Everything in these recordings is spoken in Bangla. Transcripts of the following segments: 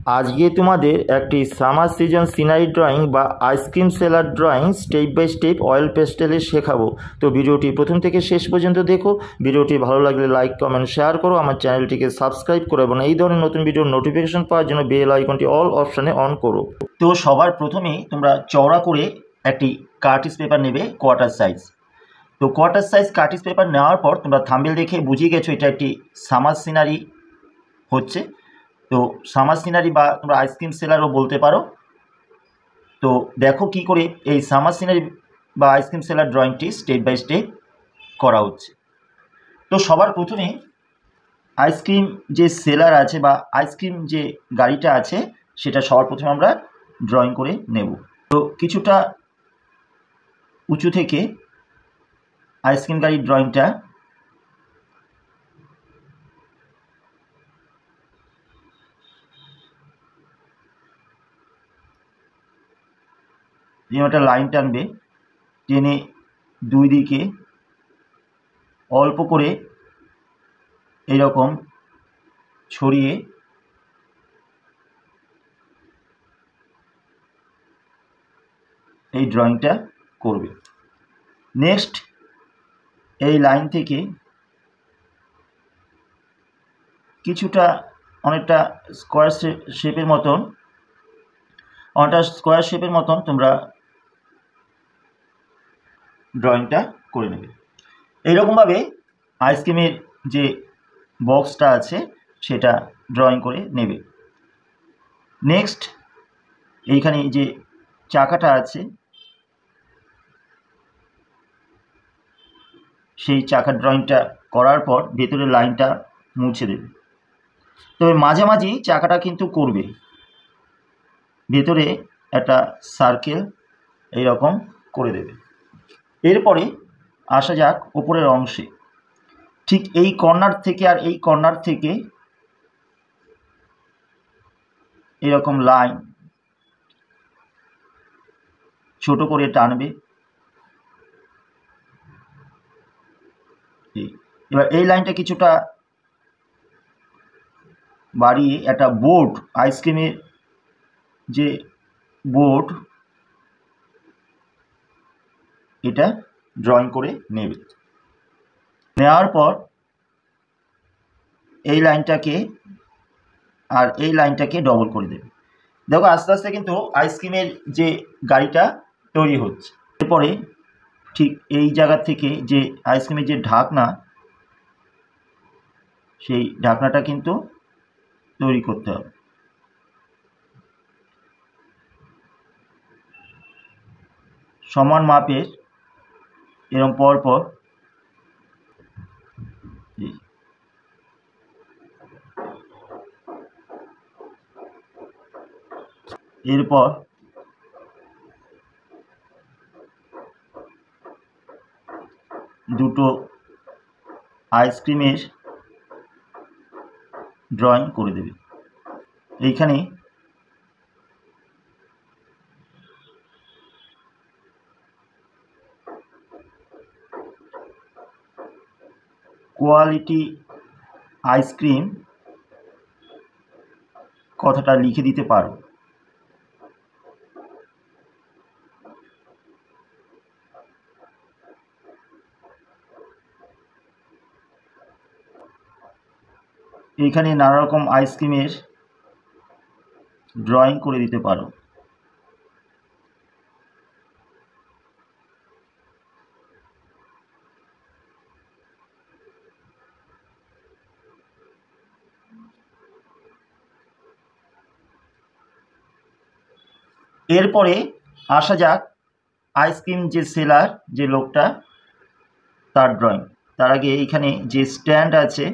আজকে তোমাদের একটি সামার সিজন সিনারি ড্রয়িং বা ice cream seller drawing step by step oil পেস্টেলে শেখাবো। তো ভিডিওটি প্রথম থেকে শেষ পর্যন্ত দেখো। ভিডিওটি ভালো লাগলে লাইক কমেন্ট শেয়ার করো, আমার চ্যানেলটিকে সাবস্ক্রাইব করো এবং এই ধরনের নতুন ভিডিওর নোটিফিকেশন পাওয়ার জন্য বেল আইকনটি অল অপশানে অন করো। তো সবার প্রথমেই তোমরা চওড়া করে একটি কার্টিস পেপার নেবে কোয়ার্টার সাইজ। তো কোয়ার্টার সাইজ কার্টিস পেপার নেওয়ার পর তোমরা থাম্বনেল দেখে বুঝিয়ে গেছো এটা একটি সামার সিনারি হচ্ছে। তো সামার সিনারি বা তোমরা আইসক্রিম সেলারও বলতে পারো। তো দেখো কি করে এই সামার সিনারি বা আইসক্রিম সেলার ড্রয়িংটি স্টেপ বাই স্টেপ করা হচ্ছে। তো সবার প্রথমে আইসক্রিম যে সেলার আছে বা আইসক্রিম যে গাড়িটা আছে সেটা সবার প্রথমে আমরা ড্রয়িং করে নেব। তো কিছুটা উঁচু থেকে আইসক্রিম গাড়ির ড্রয়িংটা একটা লাইন টানবে, টেনে দুই দিকে অল্প করে এইরকম ছড়িয়ে এই ড্রয়িংটা করবে। নেক্সট এই লাইন থেকে কিছুটা অনেকটা স্কোয়ার শেপের মতন তোমরা ড্রয়িংটা করে নেবে। এইরকমভাবে আইসক্রিমের যে বক্সটা আছে সেটা ড্রয়িং করে নেবে। নেক্সট এইখানে যে চাকাটা আছে সেই চাকার ড্রয়িংটা করার পর ভেতরের লাইনটা মুছে দেবে। তবে মাঝামাঝি চাকাটা কিন্তু করবে, ভেতরে একটা সার্কেল এইরকম করে দেবে। এরপরে আসা যাক উপরের অংশে। ঠিক এই কর্নার থেকে আর এই কর্নার থেকে এরকম লাইন ছোট করে টানবে। এবার এই লাইনটা কিছুটা বাড়িয়ে একটা বোর্ড, আইসক্রিমের যে বোর্ড এটা ড্রয়িং করে নেবে। নেওয়ার পর এই লাইনটাকে আর এই লাইনটাকে ডবল করে দেবে। দেখো আস্তে আস্তে কিন্তু আইসক্রিমের যে গাড়িটা তৈরি হচ্ছে। এরপরে ঠিক এই জায়গা থেকে যে আইসক্রিমের যে ঢাকনা সেই ঢাকনাটা কিন্তু তৈরি করতে হবে। সমান মাপের এরকম পরপর এরপর দুটো আইসক্রিমের ড্রয়িং করে দেবে। এইখানে কোয়ালিটি আইসক্রিম কথাটা লিখে দিতে পারো। এইখানে নানা রকম আইসক্রিমের ড্রয়িং করে দিতে পারো। এরপরে আসা যাক আইসক্রিম যে সেলার যে লোকটা তার ড্রয়িং। তার আগে এইখানে যে স্ট্যান্ড আছে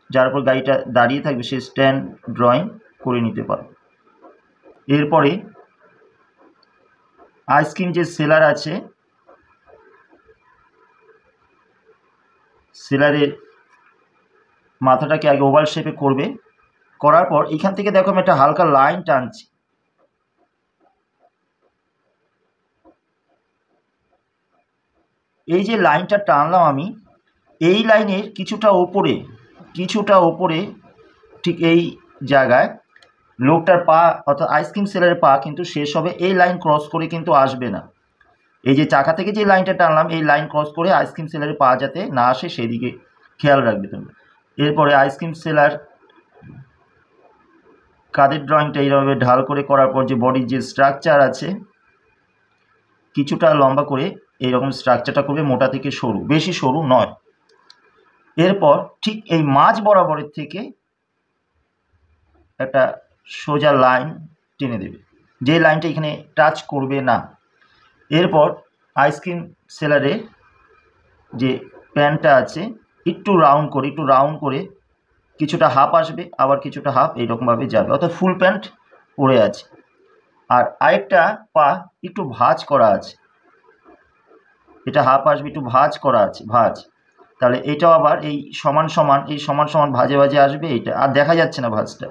যার উপর গাড়িটা দাঁড়িয়ে থাকবে সেই স্ট্যান্ড ড্রয়িং করে নিতে পারো। এরপরে আইসক্রিম যে সেলার আছে সেলারের মাথাটাকে আগে ওভাল শেপে করবে। করার পর এখান থেকে দেখো আমি একটা হালকা লাইন টানছি। এই যে লাইনটা টানলাম আমি, এই লাইনের কিছুটা ওপরে ঠিক এই জায়গায় লোকটার পা অর্থাৎ আইসক্রিম সেলারের পা কিন্তু শেষ হবে, এই লাইন ক্রস করে কিন্তু আসবে না। এই যে চাকা থেকে যে লাইনটা টানলাম এই লাইন ক্রস করে আইসক্রিম সেলারের পা যাতে না আসে সেদিকে খেয়াল রাখবে তুমি। এরপরে আইসক্রিম সেলার কাদের ড্রয়িংটা এইভাবে ঢাল করে করার পর যে বডির যে স্ট্রাকচার আছে কিছুটা লম্বা করে এইরকম স্ট্রাকচারটা করবে, মোটা থেকে সরু, বেশি সরু নয়। এরপর ঠিক এই মাঝ বরাবরের থেকে একটা সোজা লাইন টেনে দেবে, যে লাইনটা এখানে টাচ করবে না। এরপর আইসক্রিম সেলারে যে প্যানটা আছে একটু রাউন্ড করে কিছুটা হাফ আসবে, আবার কিছুটা হাফ এইরকমভাবে যাবে, অর্থাৎ ফুল প্যান্ট পরে আছে। আর আরেকটা পা একটু ভাঁজ করা আছে, এটা হাফ আসবে, একটু ভাঁজ করা আছে, ভাঁজ। তাহলে এটাও আবার এই সমান সমান ভাঁজে ভাঁজে আসবে, এইটা আর দেখা যাচ্ছে না ভাঁজটা।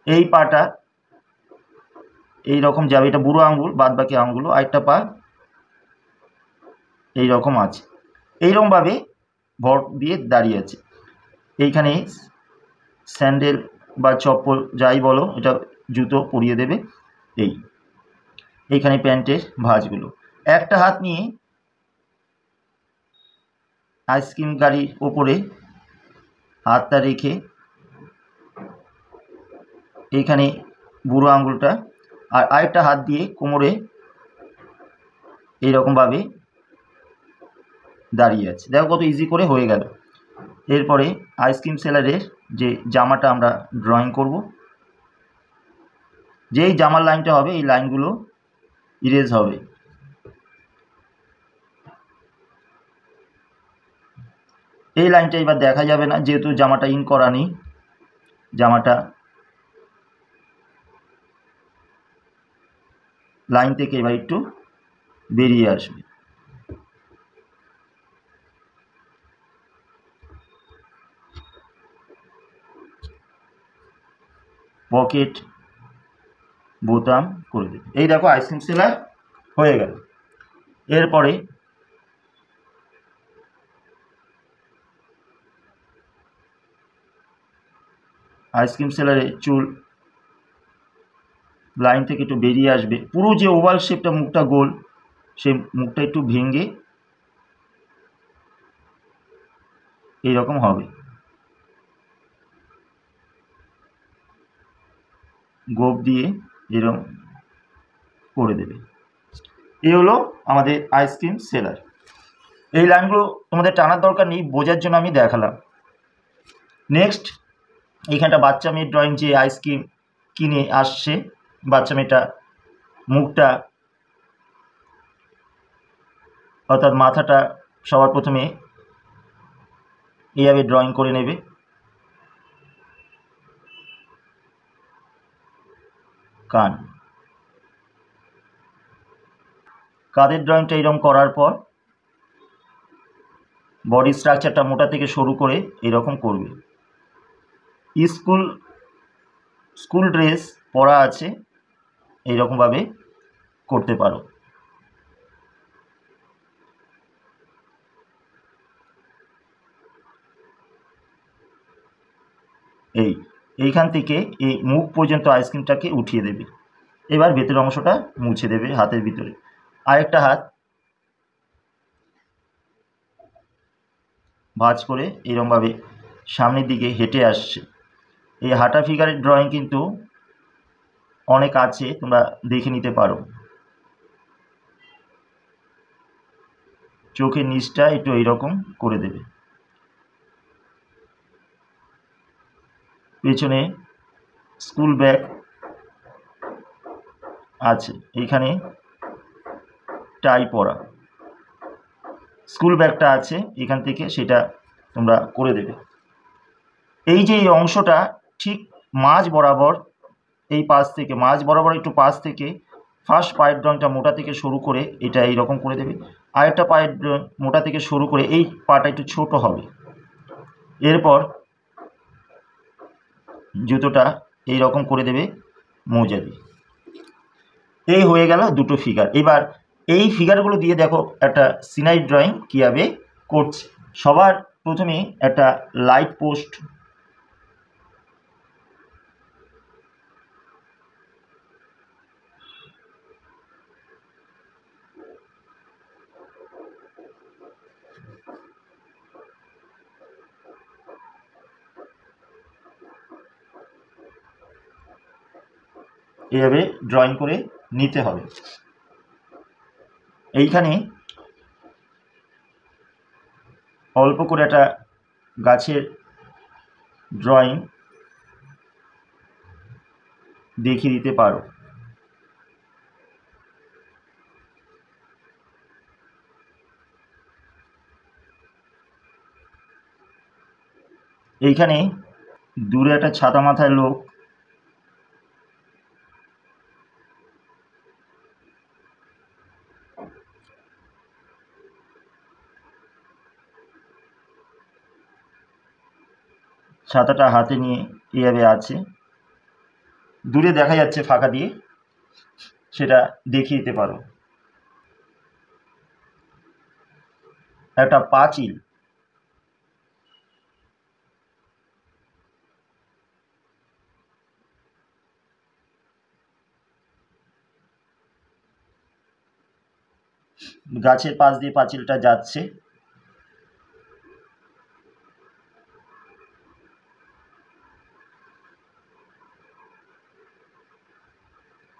এই পাটা এই রকম যাবে, এটা বুড়ো আঙ্গুল, বাদ বাকি আঙ্গুলও। আরেকটা পা এই রকম আছে, এইরকমভাবে ভর দিয়ে দাঁড়িয়ে আছে। এইখানে স্যান্ডেল বা চপ্পল যাই বলো, এটা জুতো পরিয়ে দেবে। এইখানে প্যান্টের ভাঁজগুলো, একটা হাত নিয়ে আইসক্রিম গাড়ির ওপরে হাতটা রেখে এইখানে বুড়ো আঙ্গুলটা, আর আরেকটা হাত দিয়ে কোমরে এইরকমভাবে দাঁড়িয়ে আছে। দেখো কত ইজি করে হয়ে গেল। এরপরে আইসক্রিম সেলারের যে জামাটা আমরা ড্রয়িং করব, যেই জামার লাইনটা হবে এই লাইনগুলো ইরেজ হবে। এই লাইনটা এবার দেখা যাবে না, যেহেতু জামাটা ইন করা নেই। জামাটা লাইন থেকে এবার একটু বেরিয়ে আসবে। পকেট বোতাম করে দেবে। এই দেখো আইসক্রিম সেলার হয়ে গেল। এরপরে আইসক্রিম সেলারে চুল লাইন থেকে একটু বেরিয়ে আসবে, পুরো যে ওভাল শেপটা, মুখটা গোল, সেই মুখটা একটু ভেঙে এইরকম হবে, গোপ দিয়ে এরকম করে দেবে। এই হলো আমাদের আইসক্রিম সেলার। এই লাইনগুলো তোমাদের টানার দরকার নেই, বোঝার জন্য আমি দেখালাম। নেক্সট এইখানটা বাচ্চা মেয়ের ড্রয়িং, যে আইসক্রিম কিনে আসছে, বাচ্চা মেয়েটা মুখটা অর্থাৎ মাথাটা সবার প্রথমে এইভাবে ড্রয়িং করে নেবে। কাঁধের ড্রয়িংটা এরকম করার পর বডি স্ট্রাকচারটা মোটা থেকে শুরু করে এরকম করবে। স্কুল ড্রেস পরা আছে, এইরকমভাবে করতে পারো। এইখান থেকে এই মুখ পর্যন্ত আইসক্রিমটাকে উঠিয়ে দেবে। এবার ভেতরের অংশটা মুছে দেবে হাতের ভিতরে। আরেকটা হাত ভাঁজ করে এরকমভাবে সামনের দিকে হেঁটে আসছে। এই হাঁটা ফিগারের ড্রয়িং কিন্তু অনেক আছে, তোমরা দেখে নিতে পারো। চোখের নিচটা একটু এইরকম করে দেবে। পেছনে স্কুল ব্যাগ আছে, এইখানে টাই পরা স্কুল ব্যাগটা আছে, এখান থেকে সেটা তোমরা করে দেবে। এই যে এই অংশটা ঠিক মাঝ বরাবর, এই পাশ থেকে মাঝ বরাবর একটু পাশ থেকে ফার্স্ট পায়ের ড্রয়িংটা মোটা থেকে শুরু করে এটা এইরকম করে দেবে। আরেকটা পায়ের মোটা থেকে শুরু করে এই পাটা একটু ছোট হবে। এরপর জুতোটা এইরকম করে দেবে মোজা দিয়ে। এই হয়ে গেল দুটো ফিগার। এবার এই ফিগারগুলো দিয়ে দেখো একটা সিনারি ড্রয়িং কীভাবে করছে। সবার প্রথমে একটা লাইট পোস্ট এইভাবে ড্রয়িং করে নিতে হবে। এইখানে অল্প করে একটা গাছের ড্রয়িং দেখিয়ে দিতে পারো। এইখানে দূরে একটা ছাতা মাথায় লোক ছাতাটা হাতে নিয়ে এইভাবে আছে, দূরে দেখা যাচ্ছে ফাঁকা দিয়ে, সেটা দেখিয়ে দিতে পারো। একটা পাঁচিল, গাছের পাশ দিয়ে পাঁচিলটা যাচ্ছে।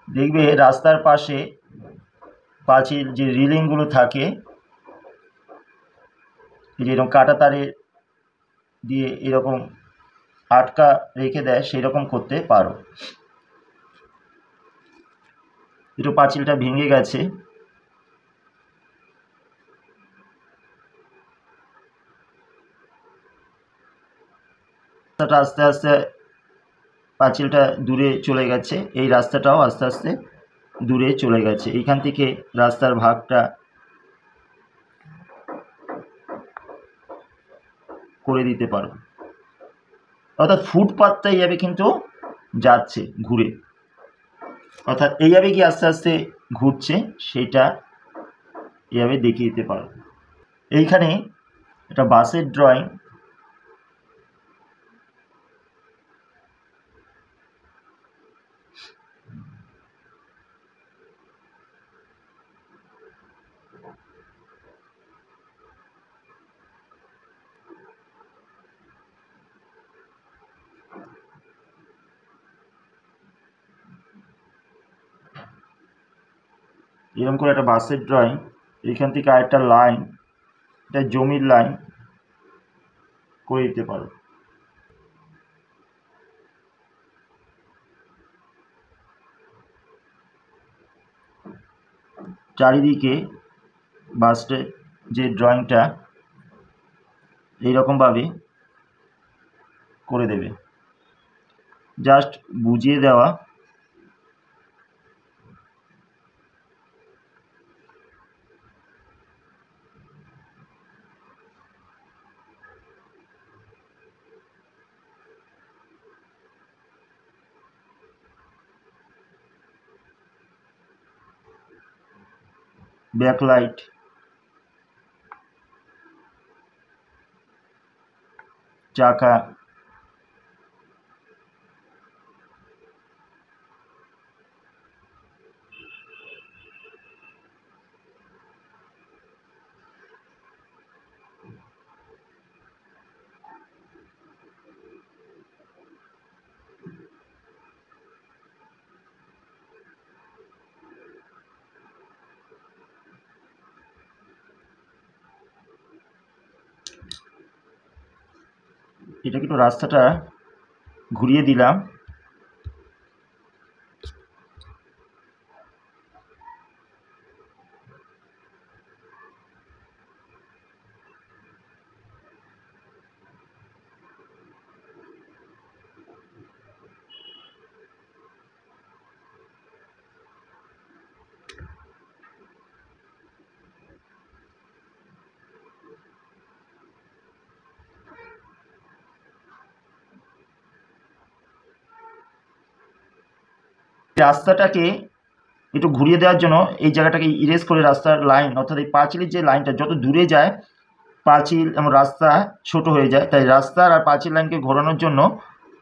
দেখবে রাস্তার পাশে পাঁচিল যে রিলিংগুলো থাকে, যেরকম কাঁটা তারে দিয়ে এরকম আটকা রেখে দেয়, সেই রকম করতে পারো। একটু পাঁচিলটা ভেঙে গেছে, রাস্তাটা আস্তে আস্তে পাঁচিলটা দূরে চলে গেছে, এই রাস্তাটাও আস্তে আস্তে দূরে চলে গেছে। এইখান থেকে রাস্তার ভাগটা করে দিতে পারো, অর্থাৎ ফুটপাথটা এইভাবে কিন্তু যাচ্ছে ঘুরে, অর্থাৎ এইভাবে কি আস্তে আস্তে ঘুরছে সেইটা এইভাবে দেখিয়ে দিতে পারো। এইখানে একটা বাসের ড্রয়িং, এরকম করে একটা বাসের ড্রয়িং। এখান থেকে আরেকটা লাইন, এটা জমির লাইন করে দিতে পারো। চারিদিকে বাসের যে ড্রয়িংটা এইরকমভাবে করে দেবে, জাস্ট বুঝিয়ে দেওয়া। ব্যাকলাইট, চাকা, এটা কিন্তু রাস্তাটা ঘুরিয়ে দিলাম। রাস্তাটাকে একটু ঘুরিয়ে দেওয়ার জন্য এই জায়গাটাকে ইরেজ করে রাস্তার লাইন, অর্থাৎ এই পাঁচিলের যে লাইনটা যত দূরে যায় পাঁচিল এবং রাস্তা ছোট হয়ে যায়, তাই রাস্তার আর পাঁচিল লাইনকে ঘোরানোর জন্য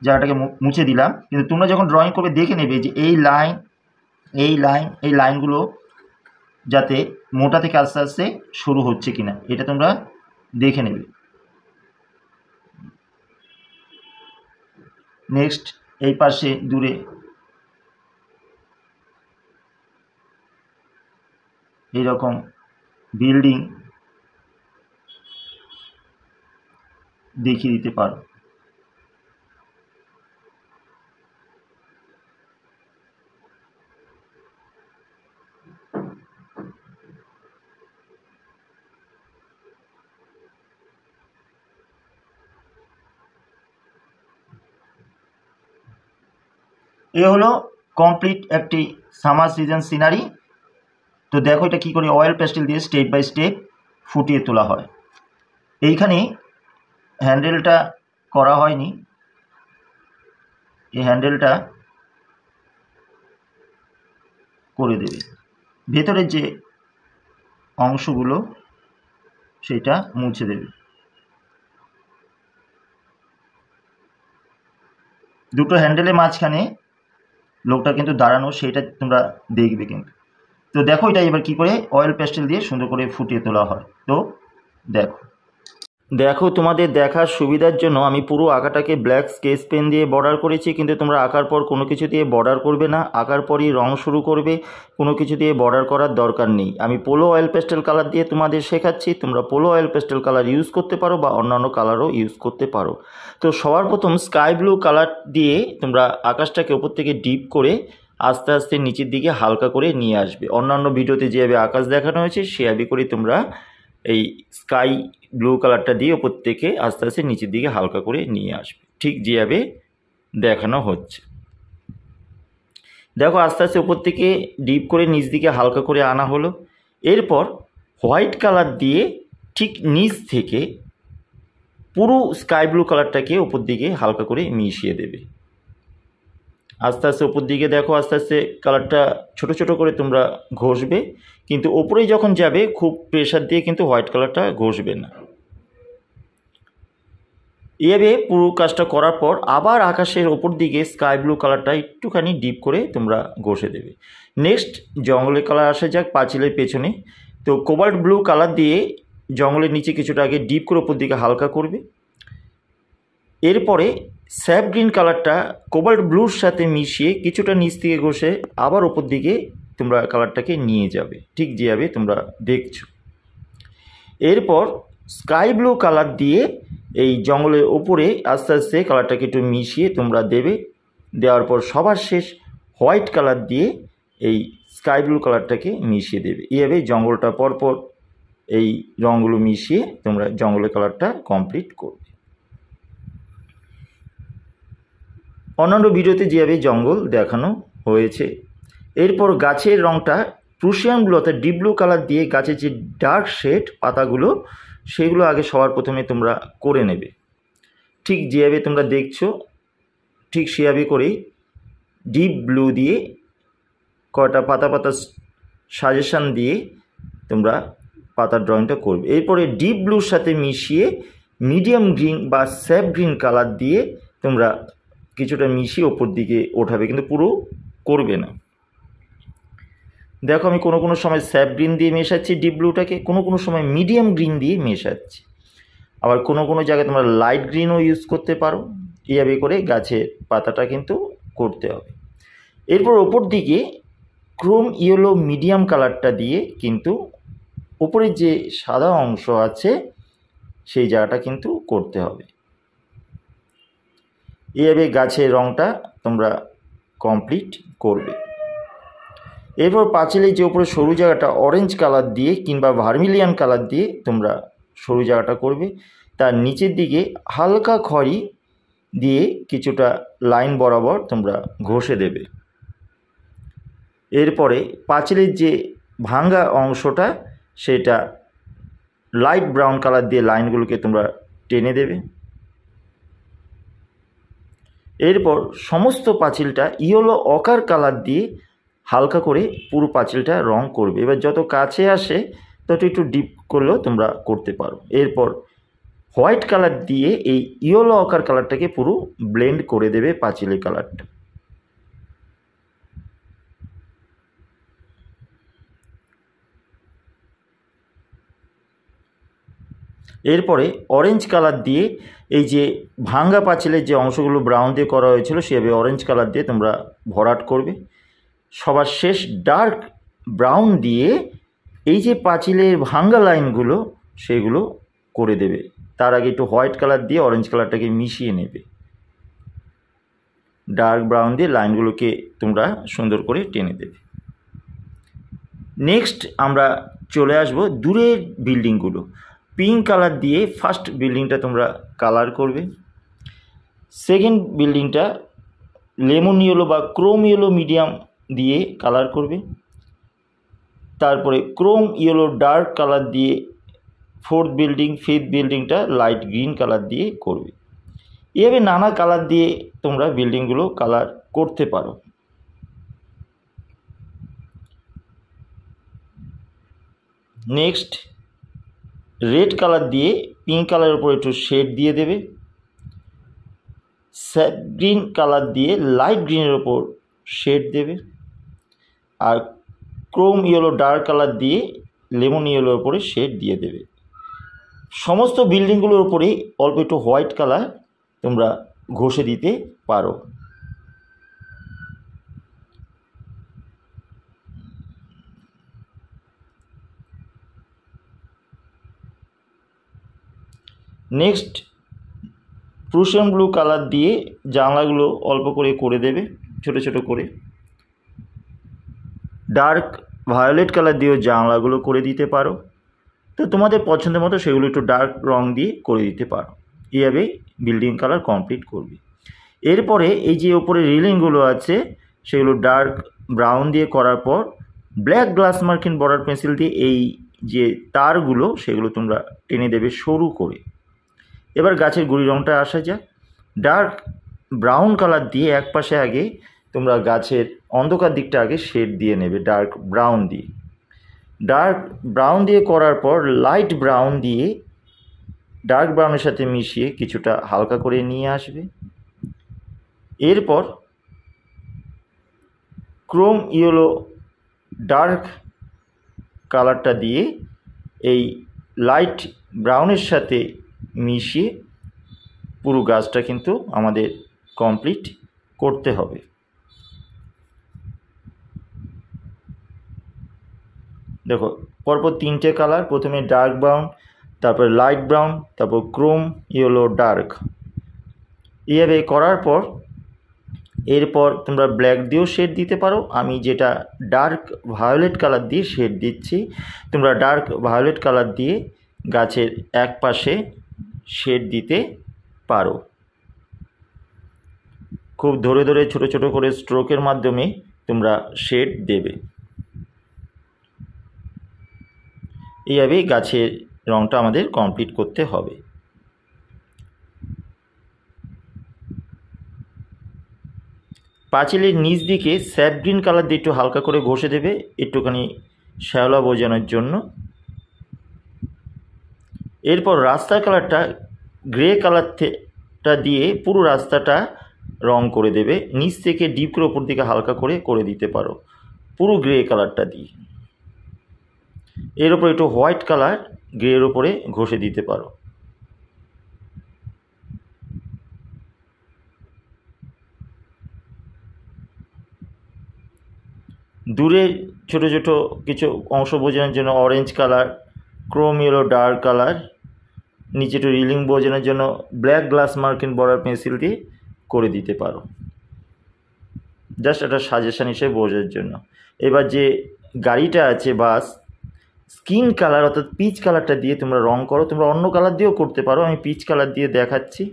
জায়গাটাকে মুছে দিলাম। কিন্তু তোমরা যখন ড্রয়িং করবে দেখে নেবে যে এই লাইন এই লাইনগুলো যাতে মোটা থেকে আস্তে আস্তে শুরু হচ্ছে কিনা, এটা তোমরা দেখে নেবে। নেক্সট এই পাশে দূরে এইরকম বিল্ডিং দেখিয়ে দিতে পারো। এ হলো কমপ্লিট একটি সামার সিজন সিনারি। তো দেখো এটা কী করে অয়েল প্যাস্টেল দিয়ে স্টেপ বাই স্টেপ ফুটিয়ে তোলা হয়। এইখানে হ্যান্ডেলটা করা হয়নি, এই হ্যান্ডেলটা করে দেবে। ভেতরের যে অংশগুলো সেটা মুছে দেবে। দুটো হ্যান্ডেলের মাঝখানে লোকটা কিন্তু দাঁড়ানো, সেটা তোমরা দেখবে কিন্তু। তো দেখো এটা এবার কী করে অয়েল প্যাস্টেল দিয়ে সুন্দর করে ফুটিয়ে তোলা হয়। তো দেখো তোমাদের দেখার সুবিধার জন্য আমি পুরো আঁকাটাকে ব্ল্যাক স্কেচ পেন দিয়ে বর্ডার করেছি, কিন্তু তোমরা আঁকার পর কোনো কিছু দিয়ে বর্ডার করবে না, আঁকার পরই রং শুরু করবে, কোনো কিছু দিয়ে বর্ডার করার দরকার নেই। আমি পোলো অয়েল পেস্টেল কালার দিয়ে তোমাদের শেখাচ্ছি, তোমরা polo oil pastel colour use করতে পারো বা অন্যান্য কালারও ইউজ করতে পারো। তো সবার প্রথম স্কাই ব্লু কালার দিয়ে তোমরা আকাশটাকে ওপর থেকে ডিপ করে আস্তে আস্তে নিচের দিকে হালকা করে নিয়ে আসবে। অন্যান্য ভিডিওতে যেভাবে আকাশ দেখানো হয়েছে সেভাবে করে তোমরা এই স্কাই ব্লু কালারটা দিয়ে ওপর থেকে আস্তে আস্তে নিচের দিকে হালকা করে নিয়ে আসবে, ঠিক যেভাবে দেখানো হচ্ছে। দেখো আস্তে আস্তে ওপর থেকে ডিপ করে নিচ দিকে হালকা করে আনা হলো। এরপর হোয়াইট কালার দিয়ে ঠিক নিচ থেকে পুরো স্কাই ব্লু কালারটাকে ওপর দিকে হালকা করে মিশিয়ে দেবে। আস্তে আস্তে ওপর দিকে দেখো আস্তে আস্তে কালারটা ছোট ছোট করে তোমরা ঘষবে, কিন্তু ওপরেই যখন যাবে খুব প্রেশার দিয়ে কিন্তু হোয়াইট কালারটা ঘষবে না। এভাবে পুরো কাজটা করার পর আবার আকাশের ওপর দিকে স্কাই ব্লু কালারটা একটুখানি ডিপ করে তোমরা ঘষে দেবে। নেক্সট জঙ্গলের কালার আসা যাক পাঁচিলের পেছনে। তো কোবাল্ট ব্লু কালার দিয়ে জঙ্গলের নিচে কিছুটা আগে ডিপ করে ওপর দিকে হালকা করবে। এরপরে স্যাপ গ্রিন কালারটা কোবাল্ট ব্লুর সাথে মিশিয়ে কিছুটা নিচ থেকে ঘষে আবার ওপর দিকে তোমরা কালারটাকে নিয়ে যাবে, ঠিক যেভাবে তোমরা দেখছো। এরপর স্কাই ব্লু কালার দিয়ে এই জঙ্গলের ওপরে আস্তে আস্তে কালারটাকে একটু মিশিয়ে তোমরা দেবে। দেওয়ার পর সবার শেষ হোয়াইট কালার দিয়ে এই স্কাই ব্লু কালারটাকে মিশিয়ে দেবে। এইভাবে জঙ্গলটা পরপর এই রঙগুলো মিশিয়ে তোমরা জঙ্গলের কালারটা কমপ্লিট করবে। অন্যান্য ভিডিওতে যেভাবে জঙ্গল দেখানো হয়েছে। এরপর গাছের রঙটা প্রুশিয়ান ব্লু অর্থাৎ ডিপ ব্লু কালার দিয়ে গাছের যে ডার্ক শেড পাতাগুলো সেগুলো আগে সবার প্রথমে তোমরা করে নেবে, ঠিক যেভাবে তোমরা দেখছো ঠিক সেভাবে করেই ডিপ ব্লু দিয়ে কয়টা পাতা পাতা সাজেশান দিয়ে তোমরা পাতার ড্রয়িংটা করবে। এরপরে ডিপ ব্লুর সাথে মিশিয়ে মিডিয়াম গ্রিন বা স্যাপ গ্রিন কালার দিয়ে তোমরা কিছুটা মিশিয়ে ওপর দিকে ওঠাবে, কিন্তু পুরো করবে না। দেখো আমি কোনো কোনো সময় স্যাপ গ্রিন দিয়ে মেশাচ্ছি ডিপ ব্লুটাকে, কোনো কোনো সময় মিডিয়াম গ্রিন দিয়ে মেশাচ্ছি, আবার কোনো কোনো জায়গায় তোমরা লাইট গ্রিনও ইউজ করতে পারো। এইভাবে করে গাছের পাতাটা কিন্তু করতে হবে। এরপর ওপর দিকে ক্রোম ইয়েলো মিডিয়াম কালারটা দিয়ে কিন্তু ওপরে যে সাদা অংশ আছে সেই জায়গাটা কিন্তু করতে হবে। এইভাবে গাছের রঙটা তোমরা কমপ্লিট করবে। এরপর পাঁচিলের যে উপরে সরু জায়গাটা অরেঞ্জ কালার দিয়ে কিংবা ভার্মিলিয়ান কালার দিয়ে তোমরা সরু জায়গাটা করবে। তার নিচের দিকে হালকা খয়েরি দিয়ে কিছুটা লাইন বরাবর তোমরা ঘষে দেবে। এরপরে পাঁচিলের যে ভাঙ্গা অংশটা সেটা লাইট ব্রাউন কালার দিয়ে লাইনগুলোকে তোমরা টেনে দেবে। এরপর সমস্ত পাঁচিলটা ইয়েলো অকার কালার দিয়ে হালকা করে পুরো পাঁচিলটা রং করবে। এবার যত কাছে আসে তত একটু ডিপ করলেও তোমরা করতে পারো। এরপর হোয়াইট কালার দিয়ে এই ইয়েলো অকার কালারটাকে পুরো ব্লেন্ড করে দেবে পাঁচিলের কালারটা। এরপরে অরেঞ্জ কালার দিয়ে এই যে ভাঙ্গা পাঁচিলের যে অংশগুলো ব্রাউন দিয়ে করা হয়েছিল সেভাবে অরেঞ্জ কালার দিয়ে তোমরা ভরাট করবে। সবার শেষ ডার্ক ব্রাউন দিয়ে এই যে পাঁচিলের ভাঙ্গা লাইনগুলো সেগুলো করে দেবে। তার আগে একটু হোয়াইট কালার দিয়ে অরেঞ্জ কালারটাকে মিশিয়ে নেবে। ডার্ক ব্রাউন দিয়ে লাইনগুলোকে তোমরা সুন্দর করে টেনে দেবে। নেক্সট আমরা চলে আসব দূরের বিল্ডিংগুলো। পিঙ্ক কালার দিয়ে ফার্স্ট বিল্ডিংটা তোমরা কালার করবে। সেকেন্ড বিল্ডিংটা লেমন ইয়েলো বা ক্রোম ইয়েলো মিডিয়াম দিয়ে কালার করবে। তারপরে ক্রোম ইয়েলো ডার্ক কালার দিয়ে ফোর্থ বিল্ডিং, ফিফথ বিল্ডিংটা লাইট গ্রিন কালার দিয়ে করবে। এভাবে নানা কালার দিয়ে তোমরা বিল্ডিংগুলো কালার করতে পারো। নেক্সট রেড কালার দিয়ে পিঙ্ক কালারের উপর একটু শেড দিয়ে দেবে। স্যাপ গ্রিন কালার দিয়ে লাইট গ্রিনের ওপর শেড দেবে। আর ক্রোম ইয়েলো ডার্ক কালার দিয়ে লেমন ইয়েলোর ওপরে শেড দিয়ে দেবে। সমস্ত বিল্ডিংগুলোর উপরে অল্প একটু হোয়াইট কালার তোমরা ঘষে দিতে পারো। নেক্সট প্রুশিয়ান ব্লু কালার দিয়ে জানলাগুলো অল্প করে দেবে, ছোট ছোট করে। ডার্ক ভায়োলেট কালার দিয়েও জানলাগুলো করে দিতে পারো। তো তোমাদের পছন্দের মতো সেগুলো একটু ডার্ক রং দিয়ে করে দিতে পারো। এইভাবে বিল্ডিং কালার কমপ্লিট করবে। এরপরে এই যে ওপরে রিলিংগুলো আছে সেগুলো ডার্ক ব্রাউন দিয়ে করার পর ব্ল্যাক গ্লাস মার্কিন বর্ডার পেন্সিল দিয়ে এই যে তারগুলো সেগুলো তোমরা টেনে দেবে সরু করে। এবার গাছের গুঁড়ি রঙটা আসা যাক। ডার্ক ব্রাউন কালার দিয়ে এক পাশে আগে তোমরা গাছের অন্ধকার দিকটা আগে শেড দিয়ে নেবে ডার্ক ব্রাউন দিয়ে। ডার্ক ব্রাউন দিয়ে করার পর লাইট ব্রাউন দিয়ে ডার্ক ব্রাউনের সাথে মিশিয়ে কিছুটা হালকা করে নিয়ে আসবে। এরপর ক্রোম ইয়েলো ডার্ক কালারটা দিয়ে এই লাইট ব্রাউনের সাথে মিশিয়ে পুরো গাছটা কিন্তু আমাদের কমপ্লিট করতে হবে। দেখো পরপর তিনটে কালার, প্রথমে ডার্ক ব্রাউন, তারপর লাইট ব্রাউন, তারপর ক্রোম ইয়েলো ডার্ক। এইভাবে করার পর এরপর তোমরা ব্ল্যাক দিয়েও শেড দিতে পারো। আমি যেটা ডার্ক ভায়োলেট কালার দিয়ে শেড দিচ্ছি, তোমরা ডার্ক ভায়োলেট কালার দিয়ে গাছের এক পাশে শেড দিতে পারো। খুব ধরে ধরে ছোট ছোট করে স্ট্রোকের মাধ্যমে তোমরা শেড দেবে। এইভাবেই গাছের রঙটা আমাদের কমপ্লিট করতে হবে। পাঁচিলের নিচ দিকে স্যাপ গ্রিন কালার দিয়ে একটু হালকা করে ঘষে দেবে, একটুখানি শ্যাওলা বোঝানোর জন্য। এরপর রাস্তার কালারটা গ্রে কালারটা দিয়ে পুরো রাস্তাটা রং করে দেবে। নিচ থেকে ডিপ করে ওপর দিকে হালকা করে দিতে পারো পুরো গ্রে কালারটা দিয়ে। এর ওপর একটু হোয়াইট কালার গ্রের ওপরে ঘষে দিতে পারো। দূরে ছোট ছোট কিছু অংশ বোঝানোর জন্য orange colour, Chrome yellow dark colour, নিচে একটু রিলিং বোঝানোর জন্য ব্ল্যাক গ্লাস মার্কিন বর্ডার পেন্সিল দিয়ে করে দিতে পারো, জাস্ট একটা সাজেশন হিসেবে বোঝার জন্য। এবার যে গাড়িটা আছে বাস, স্কিন কালার অর্থাৎ পিচ কালারটা দিয়ে তোমরা রং করো। তোমরা অন্য কালার দিয়েও করতে পারো, আমি পিচ কালার দিয়ে দেখাচ্ছি।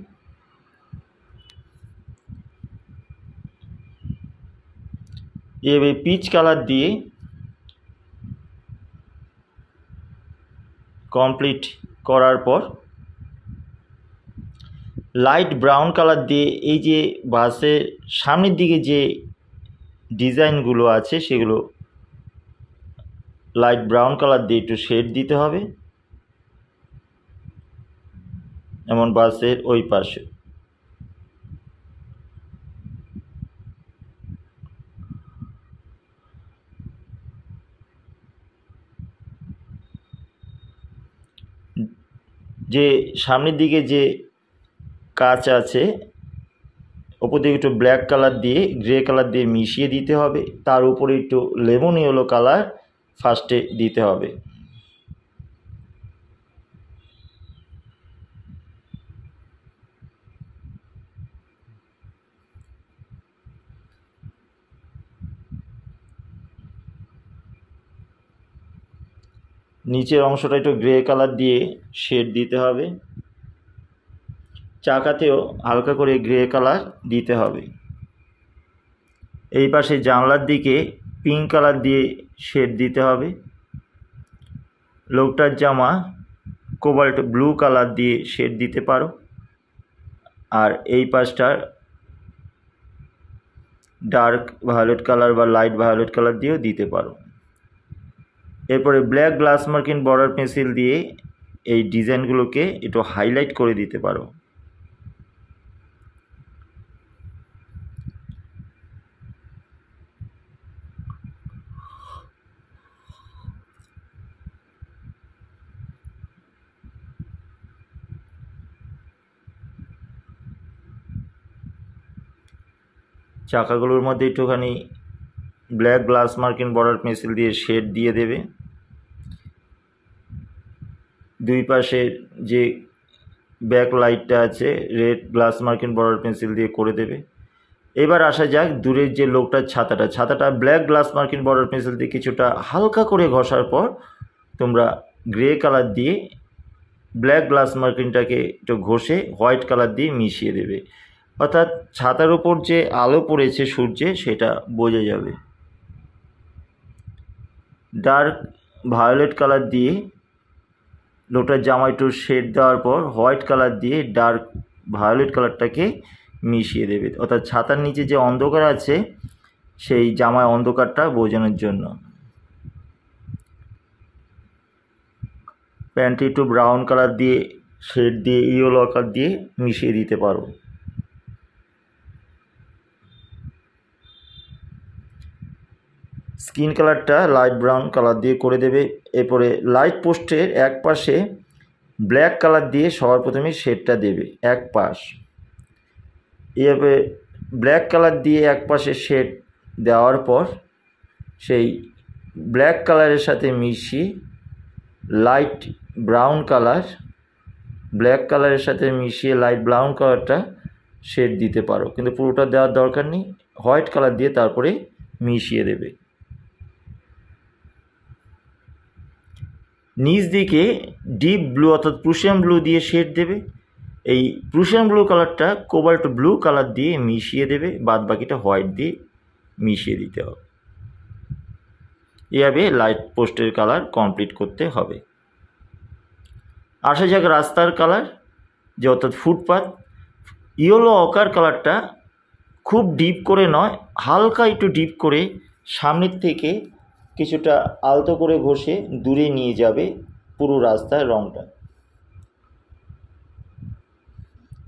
এবার পিচ কালার দিয়ে কমপ্লিট করার পর লাইট ব্রাউন কালার দিয়ে এই যে বাসের সামনের দিকে যে ডিজাইনগুলো আছে সেগুলো লাইট ব্রাউন কালার দিয়ে একটু শেড দিতে হবে, এমন বাসের ওই পাশে। যে সামনের দিকে যে কাচ আছে ওপর দিকে একটু ব্ল্যাক কালার দিয়ে গ্রে কালার দিয়ে মিশিয়ে দিতে হবে। তার উপরে একটু লেমন ইয়েলো কালার ফার্স্টে দিতে হবে। নিচের অংশটা একটু গ্রে কালার দিয়ে শেড দিতে হবে। চাকাতেও হালকা করে গ্রে কালার দিতে হবে। এই পাশে জানলার দিকে পিঙ্ক কালার দিয়ে শেড দিতে হবে। লোকটার জামা কোবাল্ট ব্লু কালার দিয়ে শেড দিতে পারো, আর এই পাশটার ডার্ক ভায়োলেট কালার বা লাইট ভায়োলেট কালার দিয়েও দিতে পারো। এরপরে black glass marking border pencil দিয়ে এই ডিজাইনগুলোকে একটু হাইলাইট করে দিতে পারো। চাকাগুলোর মধ্যে একটুখানি black glass marking border pencil দিয়ে শেড দিয়ে দেবে। দুই পাশে যে ব্যাক লাইটটা আছে red glass marking border pencil দিয়ে করে দেবে। এবার আসা যাক দূরের যে লোকটার ছাতাটা black glass marking border pencil দিয়ে কিছুটা হালকা করে ঘষার পর তোমরা গ্রে কালার দিয়ে ব্ল্যাক গ্লাস মার্কিংটাকে একটু ঘষে হোয়াইট কালার দিয়ে মিশিয়ে দেবে, অর্থাৎ ছাতার উপর যে আলো পড়েছে সূর্যে সেটা বোঝা যাবে। ডার্ক ভায়োলেট কালার দিয়ে লোকটার জামা একটু শেড দেওয়ার পর হোয়াইট কালার দিয়ে ডার্ক ভায়োলেট কালারটাকে মিশিয়ে দেবে, অর্থাৎ ছাতার নিচে যে অন্ধকার আছে সেই জামায় অন্ধকারটা বোঝানোর জন্য। প্যান্টটি একটু ব্রাউন কালার দিয়ে শেড দিয়ে ইয়েলো কালার দিয়ে মিশিয়ে দিতে পারো। স্কিন কালারটা লাইট ব্রাউন কালার দিয়ে করে দেবে। এরপরে লাইট পোস্টের এক পাশে ব্ল্যাক কালার দিয়ে সবার প্রথমে শেডটা দেবে এক পাশ। এভাবে ব্ল্যাক কালার দিয়ে এক পাশে শেড দেওয়ার পর সেই ব্ল্যাক কালারের সাথে মিশিয়ে লাইট ব্রাউন কালার ব্ল্যাক কালারের সাথে মিশিয়ে লাইট ব্রাউন কালারটা শেড দিতে পারো, কিন্তু পুরোটা দেওয়ার দরকার নেই। হোয়াইট কালার দিয়ে তারপরে মিশিয়ে দেবে। নিচ দিকে ডিপ ব্লু অর্থাৎ প্রুশিয়ান ব্লু দিয়ে শেড দেবে। এই প্রুশিয়ান ব্লু কালারটা কোবাল্ট ব্লু কালার দিয়ে মিশিয়ে দেবে, বাদ বাকিটা হোয়াইট দিয়ে মিশিয়ে দিতে হবে। এভাবে লাইট পোস্টের কালার কমপ্লিট করতে হবে। আসা যাক রাস্তার কালার, যে অর্থাৎ ফুটপাথ। ইয়েলো অকার কালারটা খুব ডিপ করে নয়, হালকা একটু ডিপ করে সামনের থেকে কিছুটা আলতো করে ঘষে দূরে নিয়ে যাবে পুরো রাস্তার রঙটা।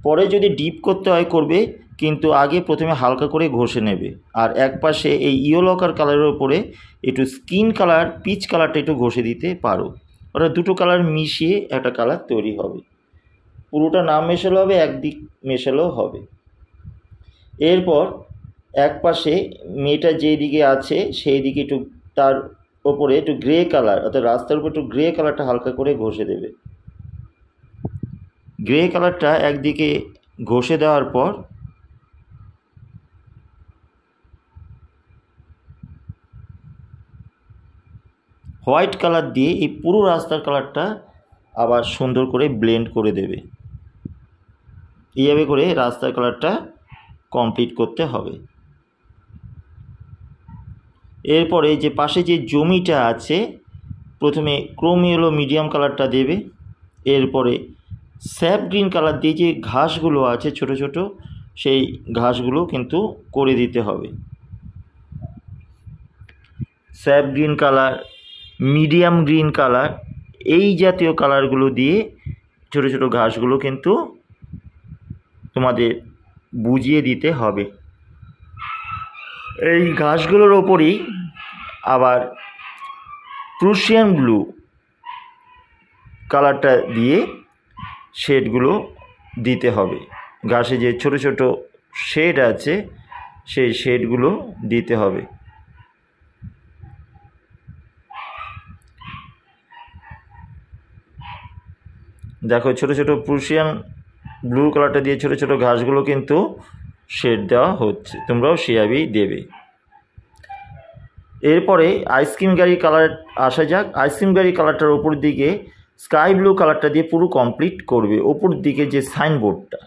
পরে যদি ডিপ করতে হয় করবে, কিন্তু আগে প্রথমে হালকা করে ঘষে নেবে। আর এক পাশে এই ইয়েলো কালারের উপরে একটু স্কিন কালার পিচ কালারটা একটু ঘষে দিতে পারো, ওরা দুটো কালার মিশিয়ে একটা কালার তৈরি হবে। পুরোটা না মেশালে হবে, একদিক মেশালেও হবে। এরপর এক পাশে মেয়েটা যেদিকে আছে সেই দিকে একটু তার ওপরে একটু গ্রে কালার অর্থাৎ রাস্তার উপর একটু গ্রে কালারটা হালকা করে ঘষে দেবে। গ্রে কালারটা একদিকে ঘষে দেওয়ার পর হোয়াইট কালার দিয়ে এই পুরো রাস্তার কালারটা আবার সুন্দর করে ব্লেন্ড করে দেবে। এইভাবে করে রাস্তার কালারটা কমপ্লিট করতে হবে। এরপরে যে পাশে যে জমিটা আছে প্রথমে ক্রোম ইয়েলো মিডিয়াম কালারটা দেবে। এরপরে স্যাপ গ্রিন কালার দিয়ে যে ঘাসগুলো আছে ছোট ছোট সেই ঘাসগুলো কিন্তু করে দিতে হবে। Sap green colour medium green colour এই জাতীয় কালারগুলো দিয়ে ছোট ছোট ঘাসগুলো কিন্তু তোমাদের বুঝিয়ে দিতে হবে। এই ঘাসগুলোর ওপরই আবার প্রুশিয়ান ব্লু কালারটা দিয়ে শেডগুলো দিতে হবে। ঘাসে যে ছোট ছোট শেড আছে সেই শেডগুলো দিতে হবে। দেখো ছোটো ছোটো প্রুশিয়ান ব্লু কালারটা দিয়ে ছোটো ছোটো ঘাসগুলো কিন্তু শেড দেওয়া হচ্ছে, তোমরাও সেভাবেই দেবে। এরপরে আইসক্রিম গাড়ি কালার আসা যাক। আইসক্রিম গাড়ি কালারটার ওপর দিকে স্কাই ব্লু কালারটা দিয়ে পুরো কমপ্লিট করবে। ওপর দিকে যে সাইনবোর্ডটা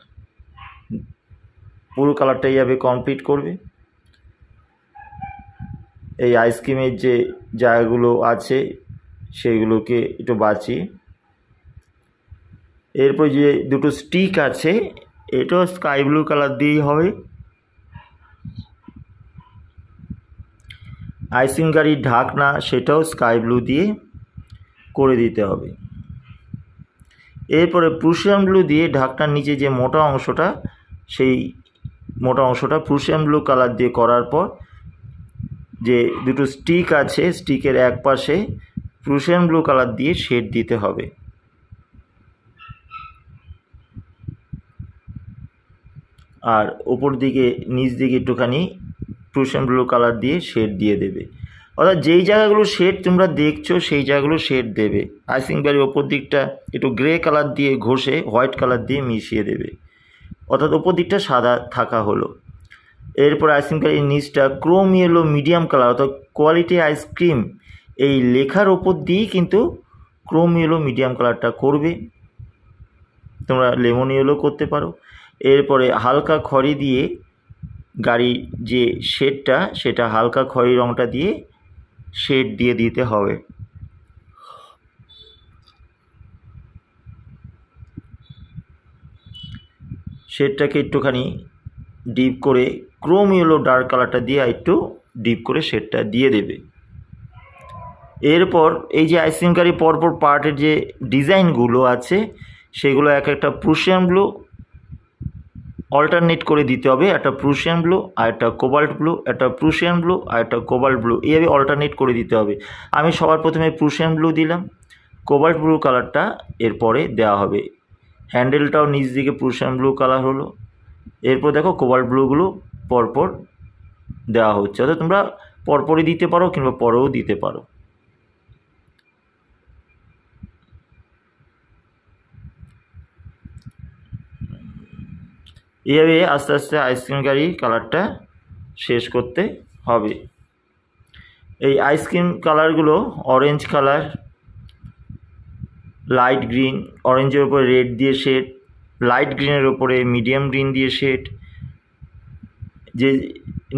পুরো কালারটা এইভাবে কমপ্লিট করবে। এই আইসক্রিমের যে জায়গাগুলো আছে সেগুলোকে একটু বাঁচিয়ে, এরপর যে দুটো স্টিক আছে এটাও স্কাই ব্লু কালার দিয়েই হবে। আইসক্রিম গাড়ির ঢাকনা সেটাও স্কাই ব্লু দিয়ে করে দিতে হবে। এরপরে প্রুশিয়ান ব্লু দিয়ে ঢাকনার নিচে যে মোটা অংশটা, সেই মোটা অংশটা প্রুশিয়ান ব্লু কালার দিয়ে করার পর যে দুটো স্টিক আছে স্টিকের এক পাশে প্রুশিয়ান ব্লু কালার দিয়ে শেড দিতে হবে। আর ওপর দিকে নিচ দিকে একটুখানি প্রুশিয়ান ব্লু কালার দিয়ে শেড দিয়ে দেবে। অর্থাৎ যেই জায়গাগুলো শেড তোমরা দেখছো সেই জায়গাগুলো শেড দেবে। আইসিং গাড়ির ওপর দিকটা একটু গ্রে কালার দিয়ে ঘষে হোয়াইট কালার দিয়ে মিশিয়ে দেবে, অর্থাৎ ওপর দিকটা সাদা থাকা হলো। এরপর আইসক্রিম গাড়ির নিচটা ক্রোম ইয়েলো মিডিয়াম কালার, অর্থাৎ কোয়ালিটি আইসক্রিম এই লেখার ওপর দিয়েই কিন্তু ক্রোম ইয়েলো মিডিয়াম কালারটা করবে। তোমরা লেমন ইয়েলো করতে পারো। এরপরে হালকা খড়ি দিয়ে গাড়ির যে শেডটা সেটা হালকা খড়ি রঙটা দিয়ে শেড দিয়ে দিতে হবে। শেডটাকে একটুখানি ডিপ করে ক্রোম ইয়েলো ডার্ক কালারটা দিয়ে একটু ডিপ করে শেডটা দিয়ে দেবে। এরপর এই যে আইসক্রিম গাড়ির পরপর পার্টের যে ডিজাইনগুলো আছে সেগুলো এক একটা প্রুশিয়ান ব্লু অল্টারনেট করে দিতে হবে। একটা প্রুশিয়ান ব্লু আর একটা কোবাল্ট ব্লু, একটা প্রুশিয়ান ব্লু আর একটা কোবাল্ট ব্লু, এইভাবে অল্টারনেট করে দিতে হবে। আমি সবার প্রথমে প্রুশিয়ান ব্লু দিলাম, কোবাল্ট ব্লু কালারটা এরপরে দেওয়া হবে। হ্যান্ডেলটাও নিচ দিকে প্রুশিয়ান ব্লু কালার হলো। এরপর দেখো কোবাল্ট ব্লুগুলো পরপর দেওয়া হচ্ছে, অর্থাৎ তোমরা পরপরই দিতে পারো কিংবা পরেও দিতে পারো। এইভাবে আস্তে আস্তে আইসক্রিম গাড়ির কালারটা শেষ করতে হবে। এই আইসক্রিম কালারগুলো অরেঞ্জ কালার, লাইট গ্রিন, অরেঞ্জের উপরে রেড দিয়ে শেড, লাইট গ্রিনের ওপরে মিডিয়াম গ্রিন দিয়ে শেড, যে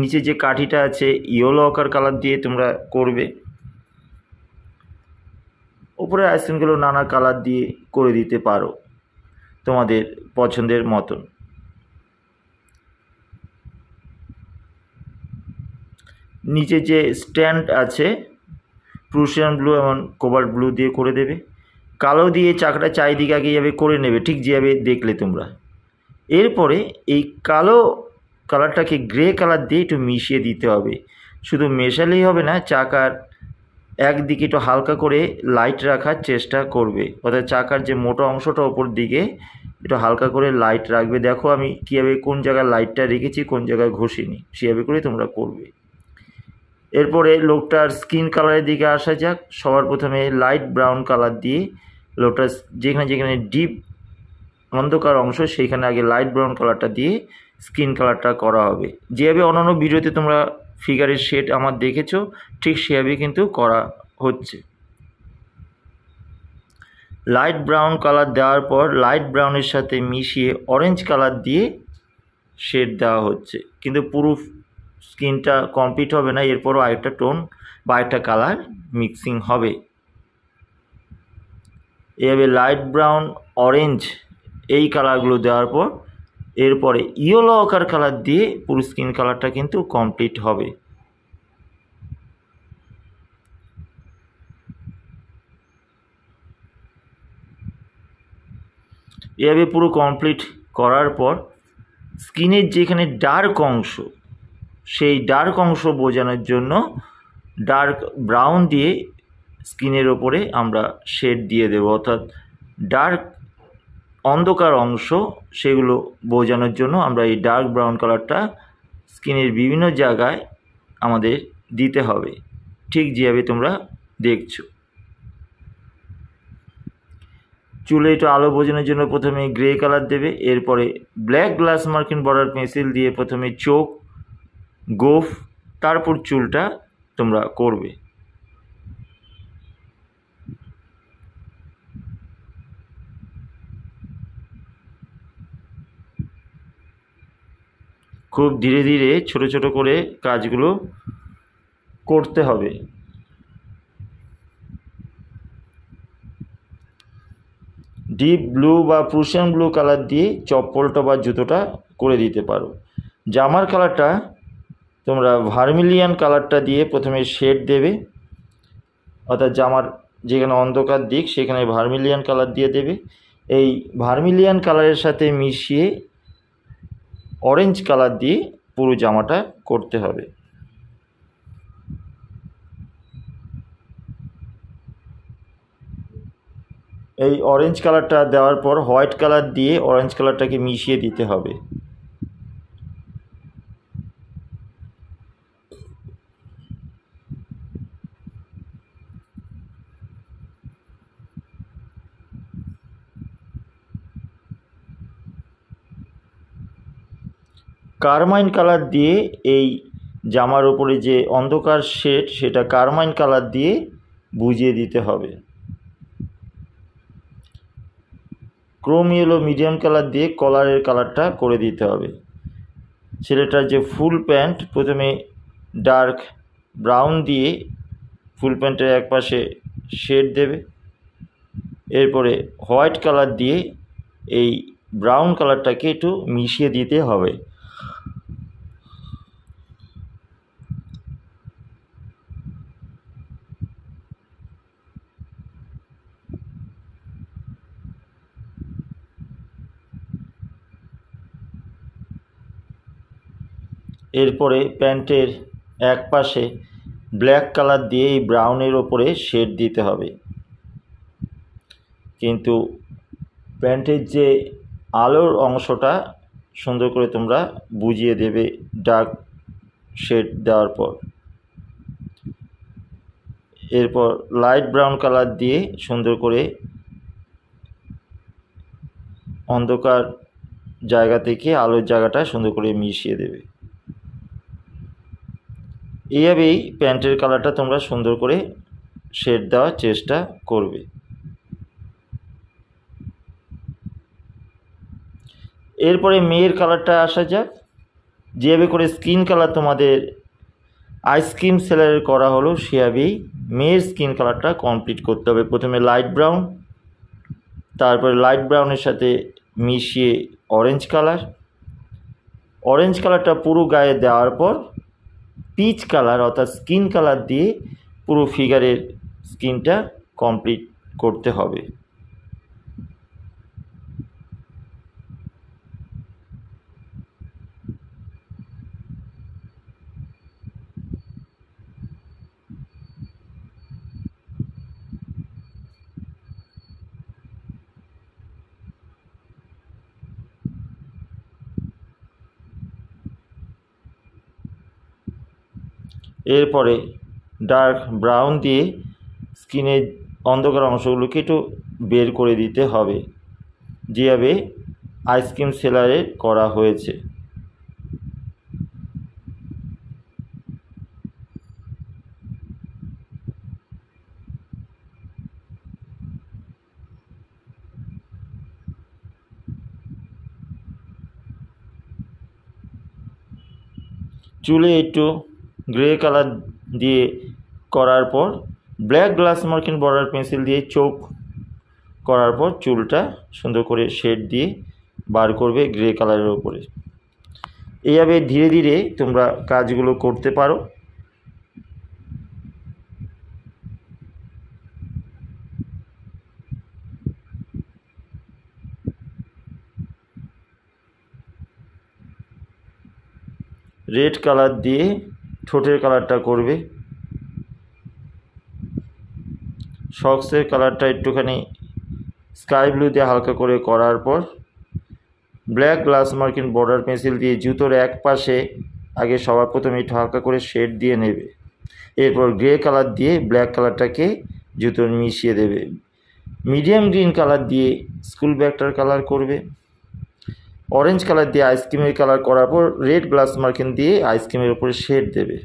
নিচে যে কাঠিটা আছে ইয়েলো অকার কালার দিয়ে তোমরা করবে। ওপরে আইসক্রিমগুলো নানা কালার দিয়ে করে দিতে পারো তোমাদের পছন্দের মতন। নিচে যে স্ট্যান্ড আছে প্রুশিয়ান ব্লু এবং কোবাল্ট ব্লু দিয়ে করে দেবে। কালো দিয়ে চাকাটা চারিদিকে আগে এইভাবে করে নেবে, ঠিক যেভাবে দেখলে তোমরা। এরপরে এই কালো কালারটাকে গ্রে কালার দিয়ে একটু মিশিয়ে দিতে হবে। শুধু মেশালেই হবে না, চাকার একদিকে একটু হালকা করে লাইট রাখার চেষ্টা করবে, অর্থাৎ চাকার যে মোটা অংশটা ওপর দিকে একটু হালকা করে লাইট রাখবে। দেখো আমি কীভাবে কোন জায়গায় লাইটটা রেখেছি, কোন জায়গায় ঘষিনি, সেভাবে করে তোমরা করবে। এরপরে লোকটার স্কিন কালারের দিকে আসা যাক। সবার প্রথমে লাইট ব্রাউন কালার দিয়ে লোকটার যেখানে যেখানে ডিপ অন্ধকার অংশ সেইখানে আগে লাইট ব্রাউন কালারটা দিয়ে স্কিন কালারটা করা হবে। যেভাবে অন্যান্য ভিডিওতে তোমরা ফিগারের শেড আমার দেখেছো ঠিক সেভাবে কিন্তু করা হচ্ছে। লাইট ব্রাউন কালার দেওয়ার পর লাইট ব্রাউনের সাথে মিশিয়ে অরেঞ্জ কালার দিয়ে শেড দেওয়া হচ্ছে, কিন্তু পুরো স্কিনটা কমপ্লিট হবে না, এরপরও আরেকটা টোন বা একটা কালার মিক্সিং হবে। এভাবে লাইট ব্রাউন অরেঞ্জ এই কালারগুলো দেওয়ার পর এরপরে ইয়েলো অকার কালার দিয়ে পুরো স্কিন কালারটা কিন্তু কমপ্লিট হবে। এভাবে পুরো কমপ্লিট করার পর স্কিনের যেখানে ডার্ক অংশ সেই ডার্ক অংশ বোঝানোর জন্য ডার্ক ব্রাউন দিয়ে স্কিনের ওপরে আমরা শেড দিয়ে দেব, অর্থাৎ ডার্ক অন্ধকার অংশ সেগুলো বোঝানোর জন্য আমরা এই ডার্ক ব্রাউন কালারটা স্কিনের বিভিন্ন জায়গায় আমাদের দিতে হবে, ঠিক যেভাবে তোমরা দেখছো। চুলে একটু আলো বোঝানোর জন্য প্রথমে গ্রে কালার দেবে, এরপরে ব্ল্যাক গ্লাস মার্কিন বর্ডার পেন্সিল দিয়ে প্রথমে চোখ, গোফ, তারপর চুলটা তোমরা করবে। খুব ধীরে ধীরে ছোট ছোট করে কাজগুলো করতে হবে। ডিপ ব্লু বা প্রুশিয়ান ব্লু কালার দিয়ে চপ্পলটা বা জুতোটা করে দিতে পারো। জামার কালারটা তোমরা ভার্মিলিয়ান কালারটা দিয়ে প্রথমে শেড দেবে, অর্থাৎ জামার যেখানে অন্ধকার দিক সেখানে ভার্মিলিয়ান কালার দিয়ে দেবে। এই ভার্মিলিয়ান কালারের সাথে মিশিয়ে অরেঞ্জ কালার দিয়ে পুরো জামাটা করতে হবে। এই অরেঞ্জ কালারটা দেওয়ার পর হোয়াইট কালার দিয়ে অরেঞ্জ কালারটাকে মিশিয়ে দিতে হবে। কারমাইন কালার দিয়ে এই জামার উপরে যে অন্ধকার শেড সেটা কারমাইন কালার দিয়ে বুঝিয়ে দিতে হবে। ক্রোম ইয়েলো মিডিয়াম কালার দিয়ে কলারের কালারটা করে দিতে হবে। ছেলেটার যে ফুল প্যান্ট প্রথমে ডার্ক ব্রাউন দিয়ে ফুল প্যান্টের এক পাশে শেড দেবে, এরপরে হোয়াইট কালার দিয়ে এই ব্রাউন কালারটাকে একটু মিশিয়ে দিতে হবে। এরপরে প্যান্টের এক পাশে ব্ল্যাক কালার দিয়ে এই ব্রাউনের ওপরে শেড দিতে হবে, কিন্তু প্যান্টের যে আলোর অংশটা সুন্দর করে তোমরা বুঝিয়ে দেবে ডার্ক শেড দেওয়ার পর। এরপর লাইট ব্রাউন কালার দিয়ে সুন্দর করে অন্ধকার জায়গা থেকে আলোর জায়গাটা সুন্দর করে মিশিয়ে দেবে। এইভাবেই প্যান্টের কালারটা তোমরা সুন্দর করে শেড দেওয়ার চেষ্টা করবে। এরপরে মেয়ের কালারটা আসা যাক। যেভাবে করে স্কিন কালার তোমাদের আইসক্রিম সেলারের করা হলো সেভাবেই মেয়ের স্কিন কালারটা কমপ্লিট করতে হবে। প্রথমে লাইট ব্রাউন, তারপরে লাইট ব্রাউনের সাথে মিশিয়ে অরেঞ্জ কালার, অরেঞ্জ কালারটা পুরো গায়ে দেওয়ার পর পিচ কালার অর্থাৎ স্কিন কালার দিয়ে পুরো ফিগারের স্কিনটা কমপ্লিট করতে হবে। এরপরে ডার্ক ব্রাউন দিয়ে স্কিনের অন্ধকার অংশগুলোকে একটু বের করে দিতে হবে, যেভাবে আইসক্রিম সেলারে করা হয়েছে। চুলে একটু গ্রে কালার দিয়ে করার পর ব্ল্যাক গ্লাস মার্কিন বর্ডার পেন্সিল দিয়ে চোখ করার পর চুলটা সুন্দর করে শেড দিয়ে বার করবে গ্রে কালারের ওপরে। এইভাবে ধীরে ধীরে তোমরা কাজগুলো করতে পারো। রেড কালার দিয়ে ঠোঁটের কালারটা করবে, সক্সের কালারটা একটুখানি স্কাই ব্লু দিয়ে হালকা করে করার পর ব্ল্যাক গ্লাস মার্কিন বর্ডার পেন্সিল দিয়ে জুতোর এক পাশে আগে সবার প্রথমে একটু হালকা করে শেড দিয়ে নেবে, এরপর গ্রে কালার দিয়ে ব্ল্যাক কালারটাকে জুতোর মিশিয়ে দেবে। মিডিয়াম গ্রিন কালার দিয়ে স্কুল ব্যাগটার কালার করবে। অরেঞ্জ কালার দিয়ে আইসক্রিমের কালার করার পর রেড গ্লাস মার্কিং দিয়ে আইসক্রিমের উপরে শেড দেবে।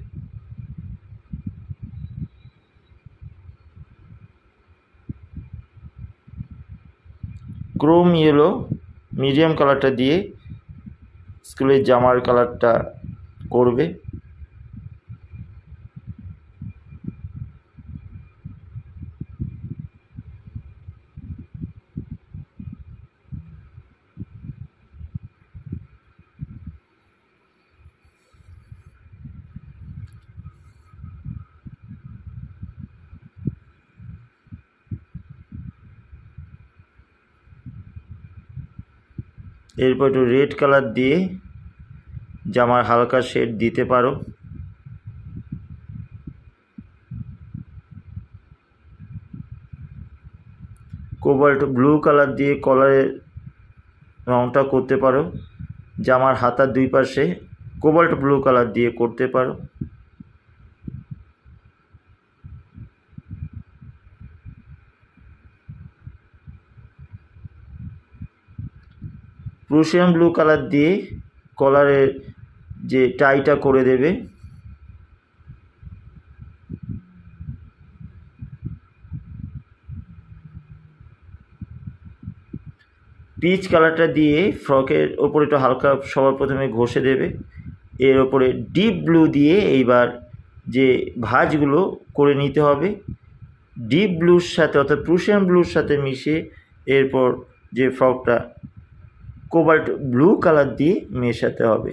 ক্রোম ইয়েলো মিডিয়াম কালারটা দিয়ে স্কুলের জামার কালারটা করবে। এরপর একটু রেড কালার দিয়ে জামার হালকা শেড দিতে পারো। কোবাল্ট ব্লু কালার দিয়ে কলারের রংটা করতে পারো। জামার হাতার দুই পাশে কোবাল্ট ব্লু কালার দিয়ে করতে পারো। প্রুশিয়ান ব্লু কালার দিয়ে কলারের যে টাইটা করে দেবে। পিচ কালারটা দিয়ে ফ্রকের ওপরে একটু হালকা সবার প্রথমে ঘষে দেবে। এর ওপরে ডিপ ব্লু দিয়ে এইবার যে ভাঁজগুলো করে নিতে হবে ডিপ ব্লুর সাথে অর্থাৎ প্রুশিয়ান ব্লুর সাথে মিশিয়ে এরপর যে ফ্রকটা কোবাল্ট ব্লু কালার দিয়ে মেশাতে হবে।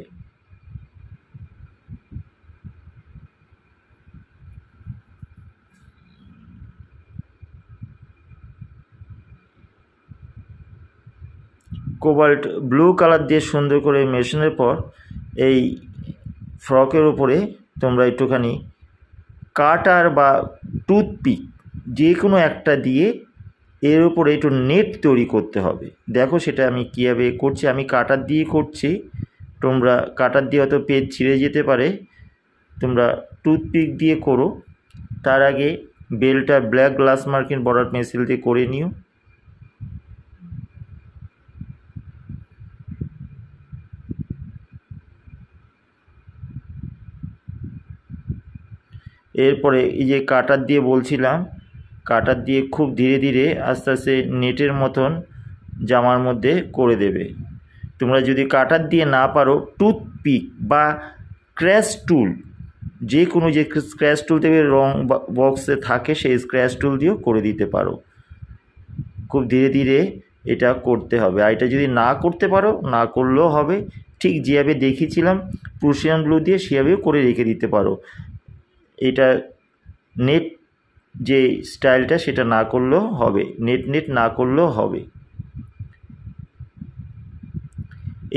কোবাল্ট ব্লু কালার দিয়ে সুন্দর করে মেশানোর পর এই ফ্রকের উপরে তোমরা একটুখানি কাটার বা টুথপিক যে কোনো একটা দিয়ে এর উপরে একটু নেট তৈরি করতে হবে। দেখো সেটা আমি কীভাবে করছি, আমি কাটার দিয়ে করছি। তোমরা কাটার দিয়ে হয়তো পেজ ছিঁড়ে যেতে পারে, তোমরা টুথপিক দিয়ে করো। তার আগে বেলটা black glass marking border pencil দিয়ে করে নিও। এরপরে এই যে কাটার দিয়ে বলছিলাম, কাটার দিয়ে খুব ধীরে ধীরে আস্তে আস্তে নেটের মতন জামার মধ্যে করে দেবে। তোমরা যদি কাটার দিয়ে না পারো টুথপিক বা স্ক্র্যাচ টুল, যে কোনো যে স্ক্র্যাচ টুল থেকে রং বক্সে থাকে সেই স্ক্র্যাচ টুল দিয়েও করে দিতে পারো। খুব ধীরে ধীরে এটা করতে হবে। আর এটা যদি না করতে পারো না করলেও হবে, ঠিক যেভাবে দেখিয়েছিলাম প্রুশিয়ান ব্লু দিয়ে সেভাবেও করে রেখে দিতে পারো। এটা নেট যে স্টাইলটা সেটা না করলেও হবে, নেট না করলেও হবে।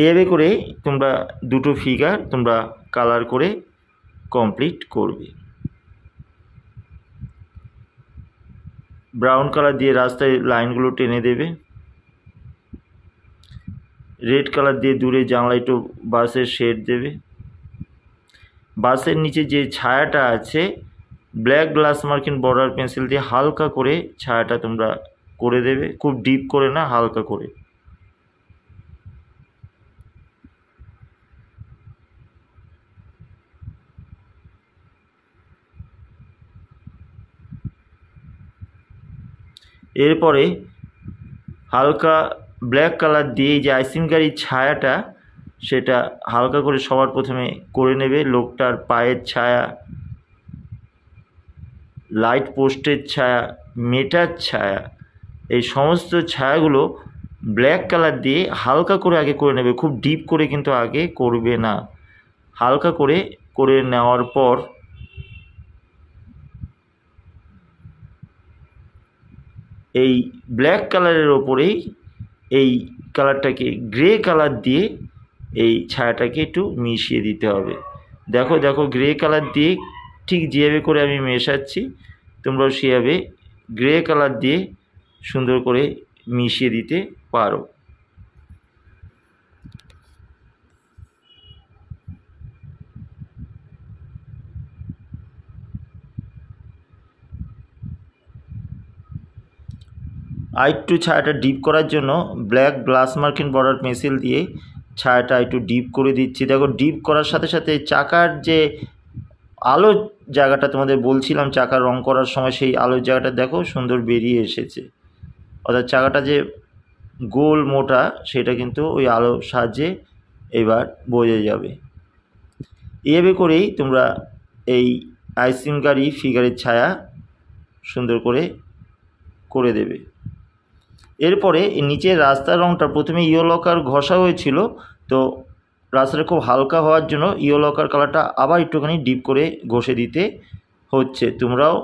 এইভাবে করে তোমরা দুটো ফিগার তোমরা কালার করে কমপ্লিট করবে। ব্রাউন কালার দিয়ে রাস্তায় লাইনগুলো টেনে দেবে। রেড কালার দিয়ে দূরে জানলায় একটু বাসের শেড দেবে। বাসের নিচে যে ছায়াটা আছে black glass marking border pencil দিয়ে হালকা করে ছায়াটা তোমরা করে দেবে, খুব ডিপ করে না, হালকা করে। এরপরে হালকা ব্ল্যাক কালার দিয়ে যে আইসিং গাড়ির ছায়াটা সেটা হালকা করে সবার প্রথমে করে নেবে। লোকটার পায়ের ছায়া, লাইট পোস্টের ছায়া, মেটার ছায়া, এই সমস্ত ছায়াগুলো ব্ল্যাক কালার দিয়ে হালকা করে আগে করে নেবে। খুব ডিপ করে কিন্তু আগে করবে না, হালকা করে করে নেওয়ার পর এই ব্ল্যাক কালারের ওপরেই এই কালারটাকে গ্রে কালার দিয়ে এই ছায়াটাকে একটু মিশিয়ে দিতে হবে। দেখো দেখো গ্রে কালার দিয়ে ঠিক যেভাবে করে আমি মেশাচ্ছি তোমরাও সেভাবে গ্রে কালার দিয়ে সুন্দর করে মিশিয়ে দিতে পারো। আরেকটু ছায়াটা ডিপ করার জন্য ব্ল্যাক গ্লাস মার্কিন বর্ডার পেন্সিল দিয়ে ছায়াটা একটু ডিপ করে দিচ্ছি। দেখো ডিপ করার সাথে সাথে চাকার যে আলোর জায়গাটা তোমাদের বলছিলাম চাকার রং করার সময়, সেই আলোর জায়গাটা দেখো সুন্দর বেরিয়ে এসেছে। অর্থাৎ চাকাটা যে গোল মোটা সেটা কিন্তু ওই আলোর সাহায্যে এবার বোঝা যাবে। এভাবে করেই তোমরা এই আইসক্রিম গাড়ি ফিগারের ছায়া সুন্দর করে দেবে। এরপরে নিচের রাস্তার রঙটা প্রথমে ইয়েলো কালার ঘষা হয়েছিল, তো রাস্তাটা খুব হালকা হওয়ার জন্য ইয়েলো কালারটা আবার একটুখানি ডিপ করে ঘষে দিতে হচ্ছে। তোমরাও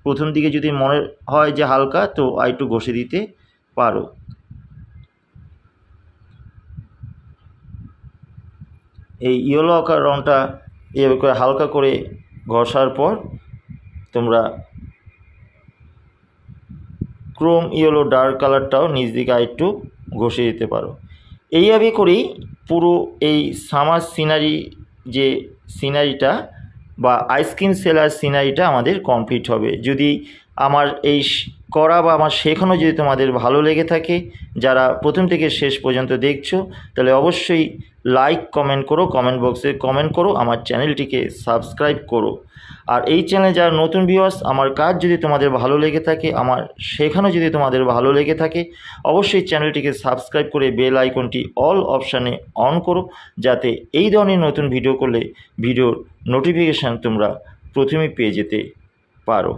প্রথম দিকে যদি মনে হয় যে হালকা, তো আর একটু ঘষে দিতে পারো। এই ইয়েলো আকার রঙটা এভাবে করে হালকা করে ঘষার পর তোমরা ক্রোম ইয়েলো ডার্ক কালারটাও নিচ দিকে আরেকটু ঘষে দিতে পারো। এইভাবে করেই পুরো এই সামার সিনারি যে সিনারিটা বা আইসক্রিম সেলার সিনারিটা আমাদের কমপ্লিট হবে। যদি আমার এই করা বা আমার শেখানো যদি তোমাদের ভালো লেগে থাকে, যারা প্রথম থেকে শেষ পর্যন্ত দেখছো, তাহলে অবশ্যই লাইক কমেন্ট করো, কমেন্ট বক্সে কমেন্ট করো, আমার চ্যানেলটিকে সাবস্ক্রাইব করো। আর এই চ্যানেলে যারা নতুন ভিউয়ার্স, আমার কাজ যদি তোমাদের ভালো লেগে থাকে, আমার শেখানো যদি তোমাদের ভালো লেগে থাকে, অবশ্যই চ্যানেলটিকে সাবস্ক্রাইব করে বেল আইকনটি অল অপশানে অন করো, যাতে এই ধরনের নতুন ভিডিও করলে ভিডিওর নোটিফিকেশান তোমরা প্রথমেই পেয়ে যেতে পারো।